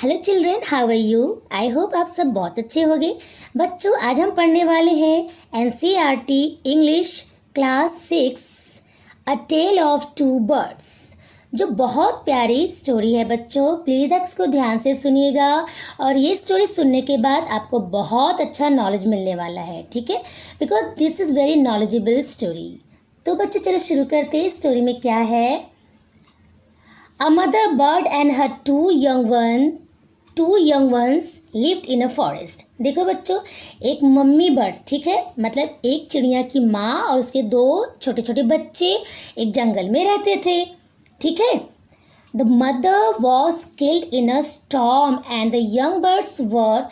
Hello children, how are you? I hope आप सब बहुत अच्छे होंगे। बच्चों, आज हम पढ़ने वाले हैं NCERT English class 6 a tale of two birds, जो बहुत प्यारी स्टोरी है। बच्चों प्लीज़ आप इसको ध्यान से सुनिएगा और ये स्टोरी सुनने के बाद आपको बहुत अच्छा नॉलेज मिलने वाला है, ठीक है? Because this is very knowledgeable story. तो बच्चों चलो शुरू करते हैं। स्टोरी में क्या है? A mother bird and her two young ones lived in a forest. देखो बच्चों, एक मम्मी बर्ड, ठीक है, मतलब एक चिड़िया की माँ और उसके दो छोटे छोटे बच्चे एक जंगल में रहते थे, ठीक है। The mother was killed in a storm and the young birds were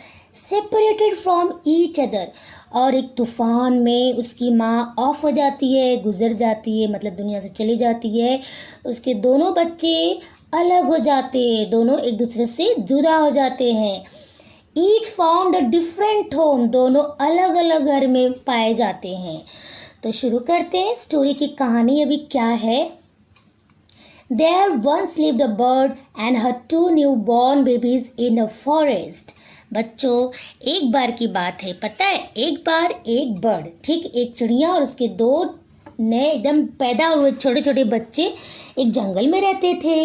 separated from each other. और एक तूफान में उसकी माँ ऑफ हो जाती है, गुजर जाती है, मतलब दुनिया से चली जाती है। उसके दोनों बच्चे अलग हो जाते हैं, दोनों एक दूसरे से जुदा हो जाते हैं। Each found a different home, दोनों अलग अलग घर में पाए जाते हैं। तो शुरू करते हैं। स्टोरी की कहानी अभी क्या है? There once lived a bird and her two newborn babies in a forest. बच्चों एक बार की बात है, पता है, एक बार एक बर्ड, ठीक, एक चिड़िया और उसके दो नए एकदम पैदा हुए छोटे छोटे बच्चे एक जंगल में रहते थे।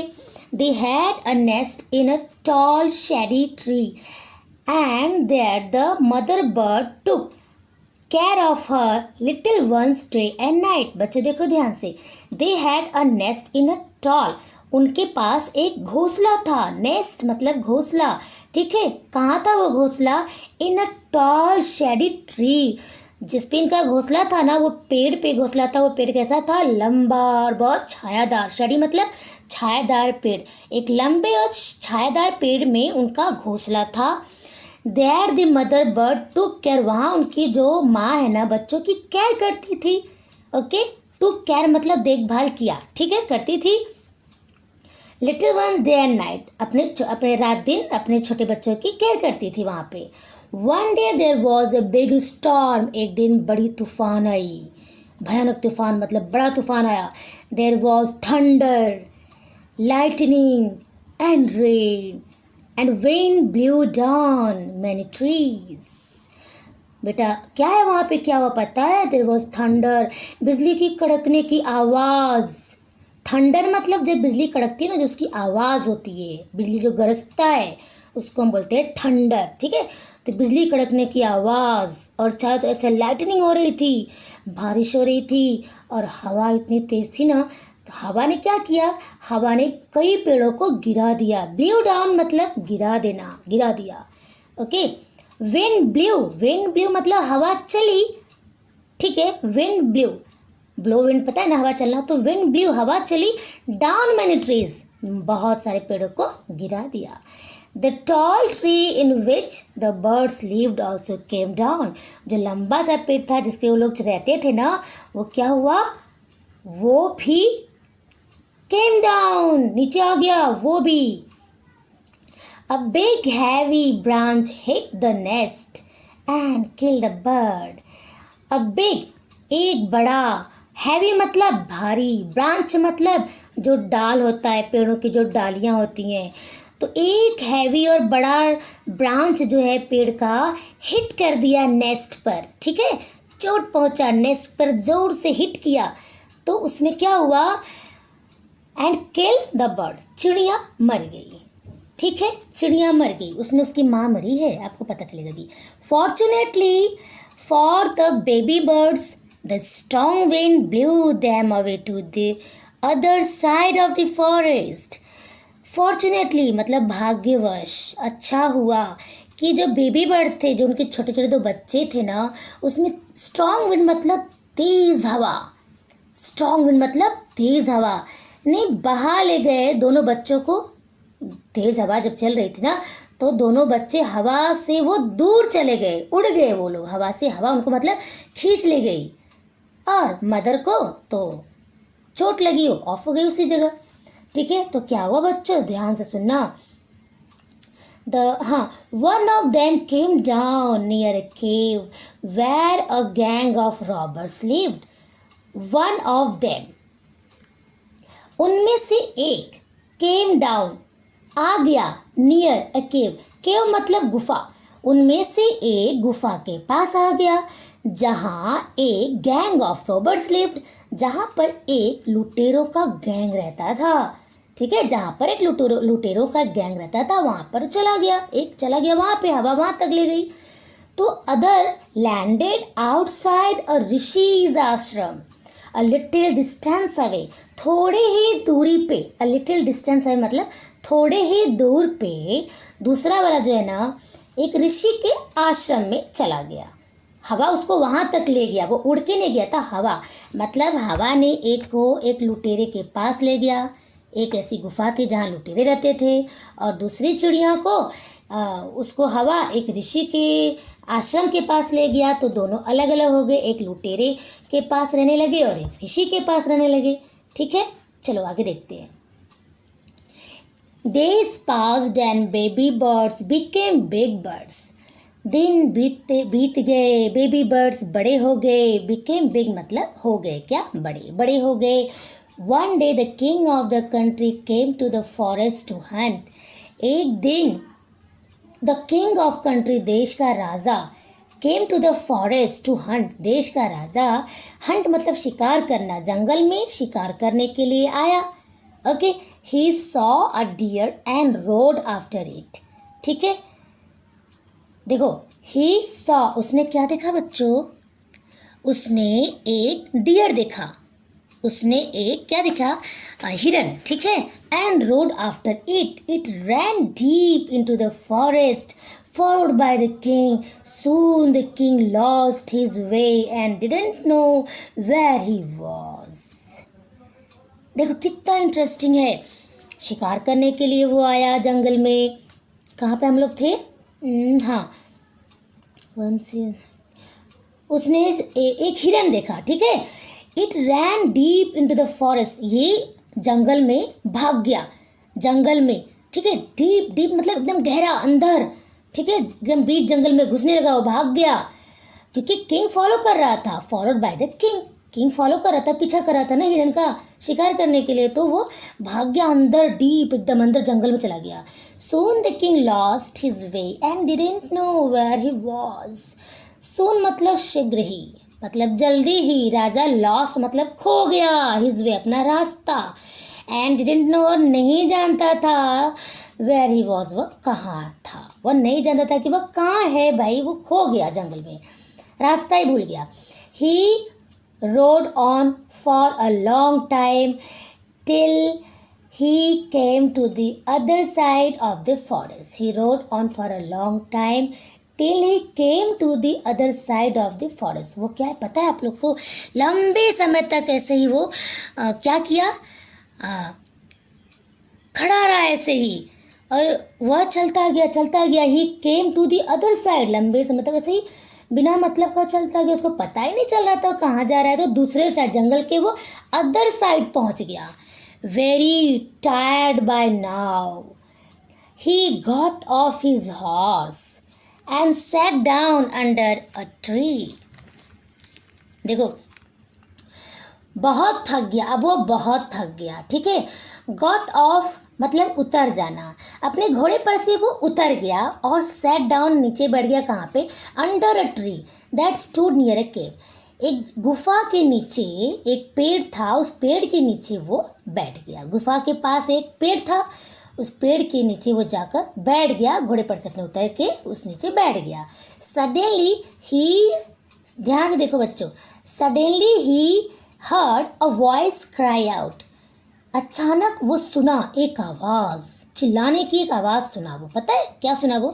They had a nest in a tall shady tree and there the mother bird took care of her little ones day and night. बच्चे देखो ध्यान से, they had a nest in a tall, उनके पास एक घोंसला था। नेस्ट मतलब घोंसला, ठीक है। कहाँ था वो घोंसला? इन अ टॉल शेडी ट्री, जिस पे इनका घोंसला था ना, वो पेड़ पे घोंसला था। वो पेड़ कैसा था? लंबा और बहुत छायादार। शेडी मतलब छायादार पेड़। एक लंबे और छायादार पेड़ में उनका घोंसला था। There the mother bird took care, वहाँ उनकी जो माँ है ना, बच्चों की केयर करती थी। ओके, टुक केयर मतलब देखभाल किया, ठीक है, करती थी। Little ones day and night, अपने रात दिन अपने छोटे बच्चों की केयर करती थी वहाँ पे। One day there was a big storm, एक दिन बड़ी तूफान आई, भयानक तूफान मतलब बड़ा तूफान आया। There was thunder, lightning and rain and wind blew down many trees. बेटा क्या है वहाँ पे, क्या हुआ पता है? देयर वॉज थंडर, बिजली की कड़कने की आवाज़। थंडर मतलब जब बिजली कड़कती है ना, जो उसकी आवाज़ होती है, बिजली जो गरजता है उसको हम बोलते हैं थंडर, ठीक है। तो बिजली कड़कने की आवाज़ और चारों तरफ ऐसे लाइटनिंग हो रही थी, बारिश हो रही थी और हवा इतनी तेज़ थी ना, तो हवा ने क्या किया? हवा ने कई पेड़ों को गिरा दिया। ब्लू डाउन मतलब गिरा देना, गिरा दिया। ओके, विंड ब्लू मतलब हवा चली, ठीक है। विंड ब्लू, ब्लो विंड पता है ना, हवा चलना, तो विंड ब्लू हवा चली। डाउन मैनी ट्रीज, बहुत सारे पेड़ों को गिरा दिया। The tall tree in which the birds lived also came down, जो लंबा सा पेड़ था जिसपे वो लोग रहते थे ना, वो क्या हुआ? वो भी केम डाउन, नीचे आ गया वो भी। A big heavy branch hit the nest and killed the bird. A big, एक बड़ा, हैवी मतलब भारी, ब्रांच मतलब जो डाल होता है, पेड़ों की जो डालियाँ होती हैं। तो एक हैवी और बड़ा ब्रांच जो है पेड़ का हिट कर दिया नेस्ट पर, ठीक है, चोट पहुँचा, नेस्ट पर जोर से हिट किया। तो उसमें क्या हुआ? एंड किल द बर्ड, चिड़िया मर गई, ठीक है, चिड़िया मर गई, उसमें उसकी माँ मरी है, आपको पता चलेगा भी। Fortunately for the baby birds the strong wind blew them away to the other side of the forest. Fortunately मतलब भाग्यवश, अच्छा हुआ कि जो बेबी बर्ड्स थे, जो उनके छोटे छोटे दो बच्चे थे ना, उसमें स्ट्रॉन्ग विंड मतलब तेज़ हवा, स्ट्रॉन्ग विंड मतलब तेज़ हवा ने बहा ले गए दोनों बच्चों को। तेज़ हवा जब चल रही थी ना, तो दोनों बच्चे हवा से वो दूर चले गए, उड़ गए वो लोग हवा से, हवा उनको मतलब खींच ले गई। और मदर को तो चोट लगी, वो ऑफ हो गई उसी जगह, ठीक है। तो क्या हुआ बच्चों, ध्यान से सुनना। One of them came down near a cave where a gang of robbers lived. One of them, उनमें से एक, केम डाउन आ गया नियर अ केव, केव मतलब गुफा, उनमें से एक गुफा के पास आ गया जहाँ एक गैंग ऑफ रॉबर्स लिव्ड, जहाँ पर एक लुटेरों का गैंग रहता था। ठीक है, जहाँ पर एक लुटेरों का गैंग रहता था वहाँ पर चला गया वहाँ पे, हवा वहाँ तक ले गई। तो अदर लैंडेड आउटसाइड अ ऋषिज आश्रम अ लिटिल डिस्टेंस अवे, थोड़े ही दूरी पे, अ लिटिल डिस्टेंस अवे मतलब थोड़े ही दूर पे दूसरा वाला जो है ना एक ऋषि के आश्रम में चला गया। हवा उसको वहाँ तक ले गया, वो उड़ के नहीं गया था, हवा मतलब हवा ने एक को एक लुटेरे के पास ले गया, एक ऐसी गुफा थी जहाँ लुटेरे रहते थे, और दूसरी चिड़िया को उसको हवा एक ऋषि के आश्रम के पास ले गया। तो दोनों अलग अलग हो गए, एक लुटेरे के पास रहने लगे और एक ऋषि के पास रहने लगे। ठीक है, चलो आगे देखते हैं। Days passed and baby birds became big birds. दिन बीत गए, बेबी बर्ड्स बड़े हो गए, became big मतलब हो गए क्या, बड़े बड़े हो गए। One day the king of the country came to the forest to hunt. एक दिन द किंग ऑफ कंट्री देश का राजा came to the forest to hunt, देश का राजा हंट मतलब शिकार करना, जंगल में शिकार करने के लिए आया। Okay, he saw a deer and rode after it. ठीक है, देखो ही सॉ उसने क्या देखा बच्चों, उसने एक डियर देखा, उसने एक क्या देखा, हिरन। ठीक है, and rode after it, it ran deep into the forest followed by the king. Soon the king lost his way and didn't know where he was. देखो कितना इंटरेस्टिंग है, शिकार करने के लिए वो आया जंगल में। कहाँ पे हम लोग थे, हाँ उसने एक हिरन देखा। ठीक है, it ran deep into the forest, ये जंगल में भाग गया, जंगल में। ठीक है, डीप डीप मतलब एकदम गहरा अंदर। ठीक है, एकदम बीच जंगल में घुसने लगा, वो भाग गया क्योंकि किंग फॉलो कर रहा था, followed by the king, king follow कर रहा था, पीछा कर रहा था ना हिरन का शिकार करने के लिए, तो वो भाग गया अंदर, डीप एकदम अंदर जंगल में चला गया। Soon the king lost his way and didn't know where he was. Soon मतलब शीघ्र ही, मतलब जल्दी ही, राजा लॉस्ट मतलब खो गया, हिज वे अपना रास्ता, एंड डिडंट नो और नहीं जानता था, वेयर ही वॉज वह कहाँ था, वह नहीं जानता था कि वह कहाँ है भाई, वो खो गया जंगल में, रास्ता ही भूल गया। He rode on for a long time till he came to the other side of the forest. He rode on for a long time till he came to the other side of the forest. वो क्या है पता है आप लोग को, लंबे समय तक ऐसे ही वो क्या किया, खड़ा रहा ऐसे ही, और वह चलता गया। He came to the other side, लंबे समय तक ऐसे ही बिना मतलब का चलता गया, उसको पता ही नहीं चल रहा था कहाँ जा रहा है, तो दूसरे साइड जंगल के वो अदर साइड पहुँच गया। Very tired by now he got off his horse and sat down under a tree. देखो बहुत थक गया, अब वो बहुत थक गया। ठीक है, गॉट ऑफ मतलब उतर जाना, अपने घोड़े पर से वो उतर गया और सैट डाउन नीचे बैठ गया। कहाँ पे, under a tree that stood near a cave, एक गुफा के नीचे एक पेड़ था, उस पेड़ के नीचे वो बैठ गया। गुफा के पास एक पेड़ था, उस पेड़ के नीचे वो जाकर बैठ गया, घोड़े पर से अपने उतर के उस नीचे बैठ गया। सडनली ही, ध्यान से देखो बच्चों, suddenly he heard a voice cry out, अचानक वो सुना एक आवाज़, चिल्लाने की एक आवाज़ सुना। वो पता है क्या सुना वो,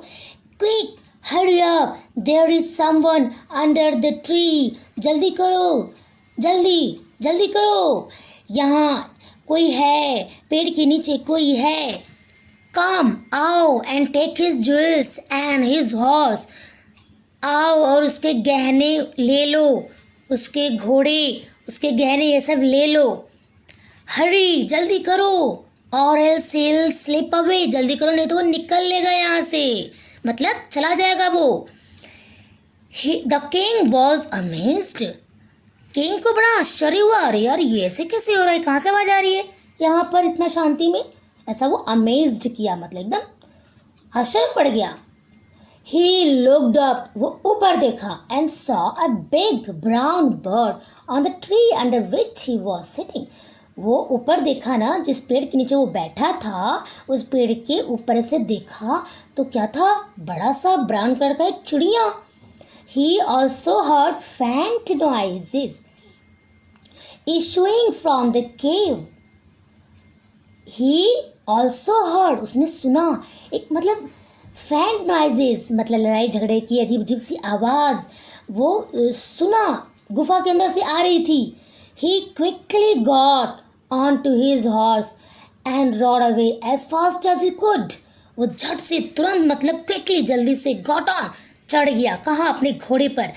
quick hurry up there is someone under the tree, जल्दी करो, जल्दी करो, यहाँ कोई है, पेड़ के नीचे कोई है। कम आओ and take his jewels and his horse, आओ और उसके गहने ले लो, उसके घोड़े, उसके गहने ये सब ले लो। हरी जल्दी करो, और एल्स he'll slip away, जल्दी करो नहीं तो वो निकल लेगा यहाँ से, मतलब चला जाएगा वो। The king was amazed, king को बड़ा आश्चर्य हुआ, अरे यार ये ऐसे कैसे हो रहा है, कहाँ से आवाज़ आ रही है यहाँ पर इतना शांति में, ऐसा वो अमेज्ड किया, मतलब एकदम आश्चर्य पड़ गया। He looked up, वो ऊपर देखा, and saw a big brown bird on the tree under which he was sitting. वो ऊपर देखा ना, जिस पेड़ के नीचे वो बैठा था, उस पेड़ के ऊपर से देखा तो क्या था, बड़ा सा ब्राउन कलर का एक चिड़िया। He also heard faint noises issuing from the cave. He also heard, उसने सुना एक, मतलब फैंट नॉइजेस, मतलब लड़ाई झगड़े की अजीब अजीब सी आवाज़ वो सुना, गुफा के अंदर से आ रही थी। He quickly got on to his horse and rode away as fast as he could. वो झट से तुरंत, मतलब क्विकली, जल्दी से गॉट ऑन, चढ़ गया, कहाँ, अपने घोड़े पर,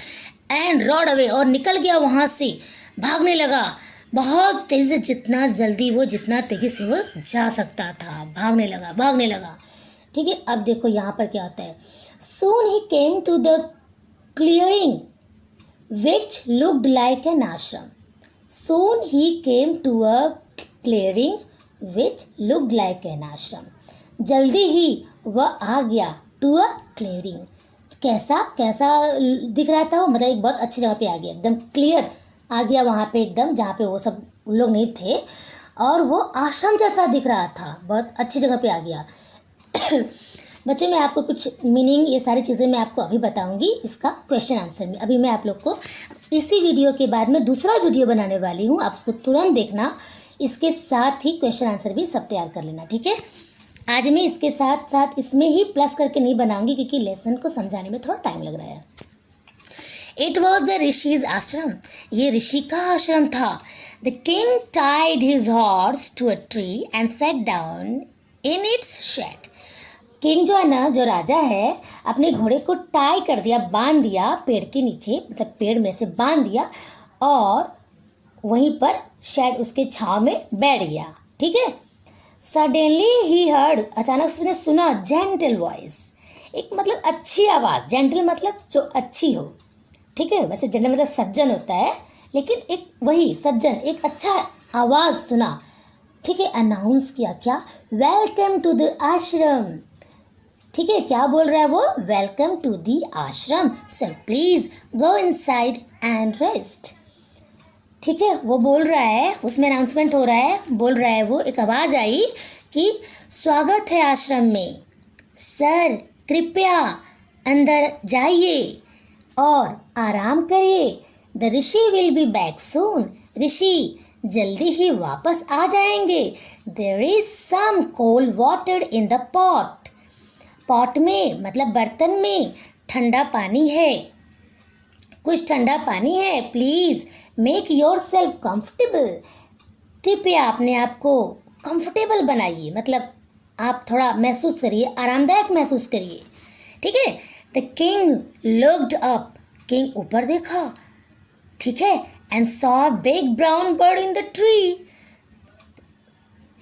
एंड रॉड अवे, और निकल गया वहाँ से, भागने लगा बहुत तेज़ी से, जितना तेज़ी से वो जा सकता था, भागने लगा। ठीक है, अब देखो यहाँ पर क्या होता है। Soon he came to the clearing which looked like an ashram. Soon he came to a clearing which looked like an ashram. जल्दी ही वह आ गया to a clearing. कैसा दिख रहा था वो, मतलब एक बहुत अच्छी जगह पे आ गया, एकदम क्लियर आ गया वहाँ पे, एकदम जहाँ पे वो सब लोग नहीं थे, और वो आश्रम जैसा दिख रहा था, बहुत अच्छी जगह पे आ गया। बच्चों, मैं आपको कुछ मीनिंग, ये सारी चीज़ें मैं आपको अभी बताऊंगी इसका क्वेश्चन आंसर में। अभी मैं आप लोग को इसी वीडियो के बाद में दूसरा वीडियो बनाने वाली हूँ, आप उसको तुरंत देखना, इसके साथ ही क्वेश्चन आंसर भी सब तैयार कर लेना। ठीक है, आज मैं इसके साथ साथ इसमें ही प्लस करके नहीं बनाऊंगी, क्योंकि लेसन को समझाने में थोड़ा टाइम लग रहा है। इट वॉज अ ऋषिज आश्रम, ये ऋषि का आश्रम था। The king tied his horse to a tree and set down in its shade. King जो है ना, जो राजा है, अपने घोड़े को टाई कर दिया, बांध दिया पेड़ के नीचे, मतलब पेड़ में से बांध दिया, और वहीं पर शेड, उसके छांव में बैठ गया। ठीक है, सडनली ही हर्ड, अचानक से उसने सुना, जेंटल वॉइस, एक मतलब अच्छी आवाज़, जेंटल मतलब जो अच्छी हो। ठीक है, वैसे जेंटल मतलब सज्जन होता है, लेकिन एक वही सज्जन, एक अच्छा आवाज़ सुना। ठीक है, अनाउंस किया, क्या, वेलकम टू द आश्रम। ठीक है, क्या बोल रहा है वो, वेलकम टू दी आश्रम, sir please go inside and rest. ठीक है, वो बोल रहा है, उसमें अनाउंसमेंट हो रहा है, बोल रहा है वो, एक आवाज़ आई कि स्वागत है आश्रम में, सर कृपया अंदर जाइए और आराम करिए, the rishi will be back soon, rishi जल्दी ही वापस आ जाएंगे, there is some cold water in the pot, pot में मतलब बर्तन में ठंडा पानी है, कुछ ठंडा पानी है, please make your self comfortable, कृपया अपने आप को कंफर्टेबल बनाइए, मतलब आप थोड़ा महसूस करिए, आरामदायक महसूस करिए। ठीक है, the king looked up, king ऊपर देखा, ठीक है, and saw big brown bird in the tree,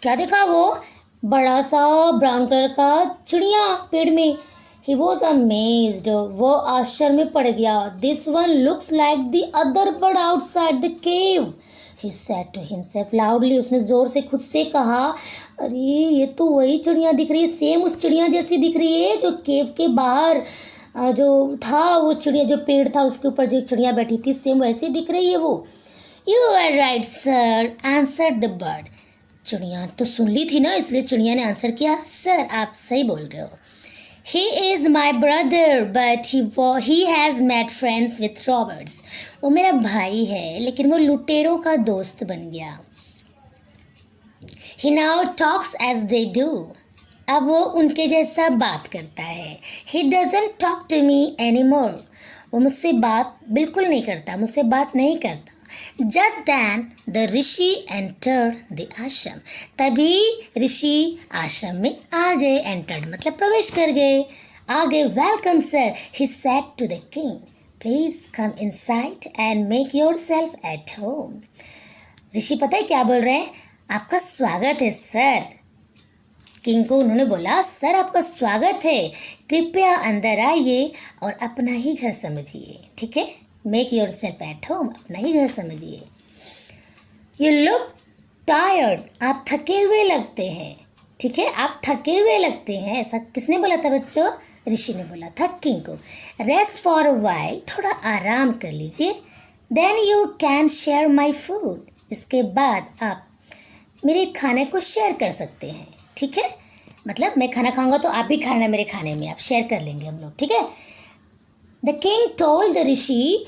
क्या देखा वो, बड़ा सा ब्राउन कलर का चिड़िया पेड़ में। ही वॉज अमेज्ड, वो आश्चर्य में पड़ गया। This one looks like the other bird outside the cave, he said to himself loudly, उसने ज़ोर से खुद से कहा, अरे ये तो वही चिड़िया दिख रही है, सेम उस चिड़िया जैसी दिख रही है जो केव के बाहर जो था, वो चिड़िया जो पेड़ था उसके ऊपर जो चिड़िया बैठी थी, सेम वैसे दिख रही है वो। You are right sir, answered the bird, चिड़िया तो सुन ली थी ना, इसलिए चिड़िया ने आंसर किया, सर आप सही बोल रहे हो। He is my brother but he has made friends with Roberts, वो मेरा भाई है लेकिन वो लुटेरों का दोस्त बन गया। He now talks as they do, अब वो उनके जैसा बात करता है। He doesn't talk to me any more, वो मुझसे बात बिल्कुल नहीं करता, मुझसे बात नहीं करता। Just then the Rishi entered the आश्रम, तभी ऋषि आश्रम में आ गए, entered मतलब प्रवेश कर गए, आ गए। Welcome sir, he said to the king, please come inside and make yourself at home। ऋषि पता है क्या बोल रहे हैं, आपका स्वागत है सर। किंग को उन्होंने बोला, सर आपका स्वागत है, कृपया अंदर आइए और अपना ही घर समझिए। ठीक है, make your self at home, अपना ही घर समझिए। यू लुक टायर्ड, आप थके हुए लगते हैं। ठीक है, आप थके हुए लगते हैं। ऐसा किसने बोला था बच्चों? ऋषि ने बोला था किंग को। रेस्ट फॉर अ वाइल, थोड़ा आराम कर लीजिए। Then you can share my food, इसके बाद आप मेरे खाने को शेयर कर सकते हैं। ठीक है, मतलब मैं खाना खाऊंगा तो आप भी खाना मेरे खाने में, आप शेयर कर लेंगे हम लोग। ठीक है। द किंग टोल्ड द ऋषि,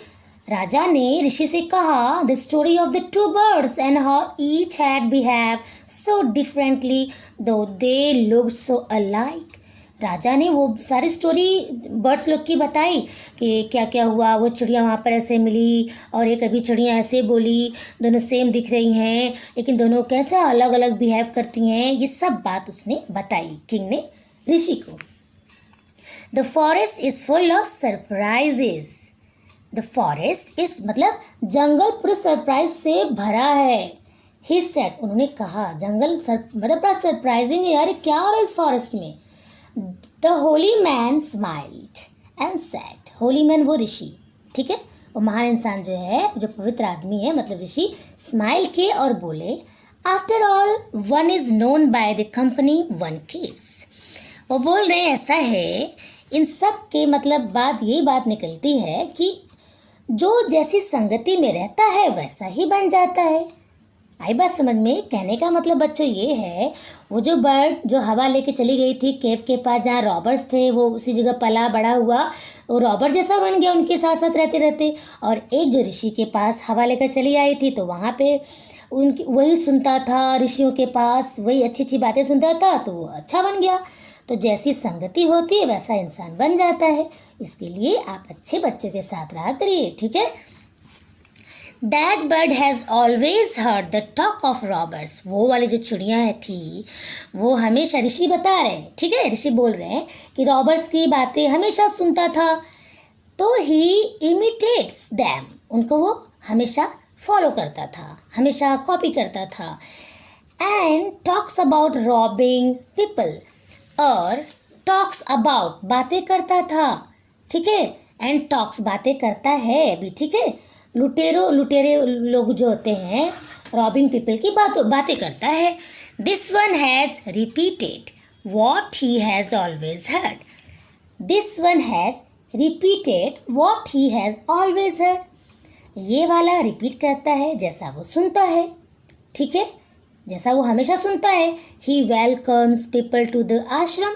राजा ने ऋषि से कहा, the story of the two birds and how each had behave so differently दो दे लुक सो अलाइक। राजा ने वो सारी स्टोरी बर्ड्स लोग की बताई कि क्या क्या हुआ, वो चिड़िया वहाँ पर ऐसे मिली और एक अभी चिड़िया ऐसे बोली, दोनों सेम दिख रही हैं लेकिन दोनों कैसे अलग अलग बिहेव करती हैं, ये सब बात उसने बताई किंग ने ऋषि को। The forest is full of surprises, the forest इस मतलब जंगल पूरे सरप्राइज से भरा है। ही सेड, उन्होंने कहा जंगल मतलब बड़ा सरप्राइजिंग है यार, क्या हो रहा है इस फॉरेस्ट में। The Holi man smiled and said, Holi man वो ऋषि, ठीक है, वो महान इंसान जो है, जो पवित्र आदमी है मतलब ऋषि, स्माइल किए और बोले, after all one is known by the company one keeps. वो बोल रहे हैं ऐसा है, इन सब के मतलब यही बात निकलती है कि जो जैसी संगति में रहता है वैसा ही बन जाता है। आई बात समझ में? कहने का मतलब बच्चों ये है, वो जो बर्ड जो हवा लेके चली गई थी केव के पास जहाँ रॉबर्स थे, वो उसी जगह पला बड़ा हुआ, वो रॉबर्ट जैसा बन गया उनके साथ साथ रहते रहते। और एक जो ऋषि के पास हवा लेकर चली आई थी तो वहाँ पे उनकी वही सुनता था, ऋषियों के पास वही अच्छी अच्छी बातें सुनता था तो वो अच्छा बन गया। तो जैसी संगति होती है वैसा इंसान बन जाता है, इसके लिए आप अच्छे बच्चों के साथ रहा करिए। ठीक है। That bird has always heard the talk of robbers, वो वाली जो चिड़िया है थी वो हमेशा, ऋषि बता रहे हैं, ठीक है, ऋषि बोल रहे हैं कि रॉबर्स की बातें हमेशा सुनता था, तो ही इमिटेट्स दैम, उनको वो हमेशा फॉलो करता था, हमेशा कॉपी करता था। And talks about robbing people, और टॉक्स अबाउट बातें करता था, ठीक है, एंड टॉक्स बातें करता है अभी, ठीक है, लुटेरे लोग जो होते हैं रॉबिंग पीपल की बातें करता है। This one has repeated what he has always heard, this one has repeated what he has always heard, ये वाला रिपीट करता है जैसा वो सुनता है, ठीक है, जैसा वो हमेशा सुनता है। ही वेलकम्स पीपल टू द आश्रम,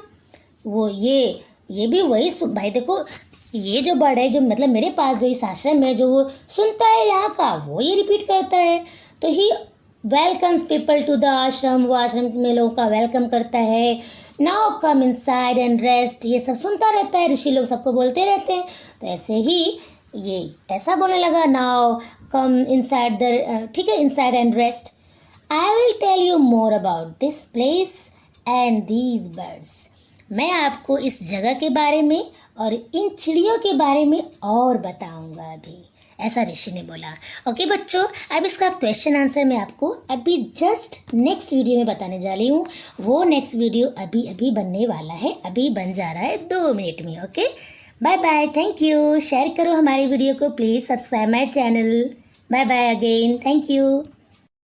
वो ये भी वही भाई देखो, ये जो बर्ड है जो मतलब मेरे पास जो इस आश्रम में जो वो सुनता है यहाँ का, वो ये रिपीट करता है। तो ही वेलकम्स पीपल टू द आश्रम, वो आश्रम में लोगों का वेलकम करता है। Now come inside and rest, ये सब सुनता रहता है, ऋषि लोग सबको बोलते रहते हैं, तो ऐसे ही ये ऐसा बोलने लगा, नाउ कम इनसाइड द, ठीक है, inside and rest, I will tell you more about this place and these birds, मैं आपको इस जगह के बारे में और इन चिड़ियों के बारे में और बताऊंगा अभी, ऐसा ऋषि ने बोला। ओके बच्चों, अब इसका क्वेश्चन आंसर मैं आपको अभी जस्ट नेक्स्ट वीडियो में बताने जा रही हूँ। वो नेक्स्ट वीडियो अभी अभी बनने वाला है, अभी बन जा रहा है 2 मिनट में। Okay, bye bye, thank you. Share करो हमारी वीडियो को, please subscribe my channel. Bye bye again, thank you.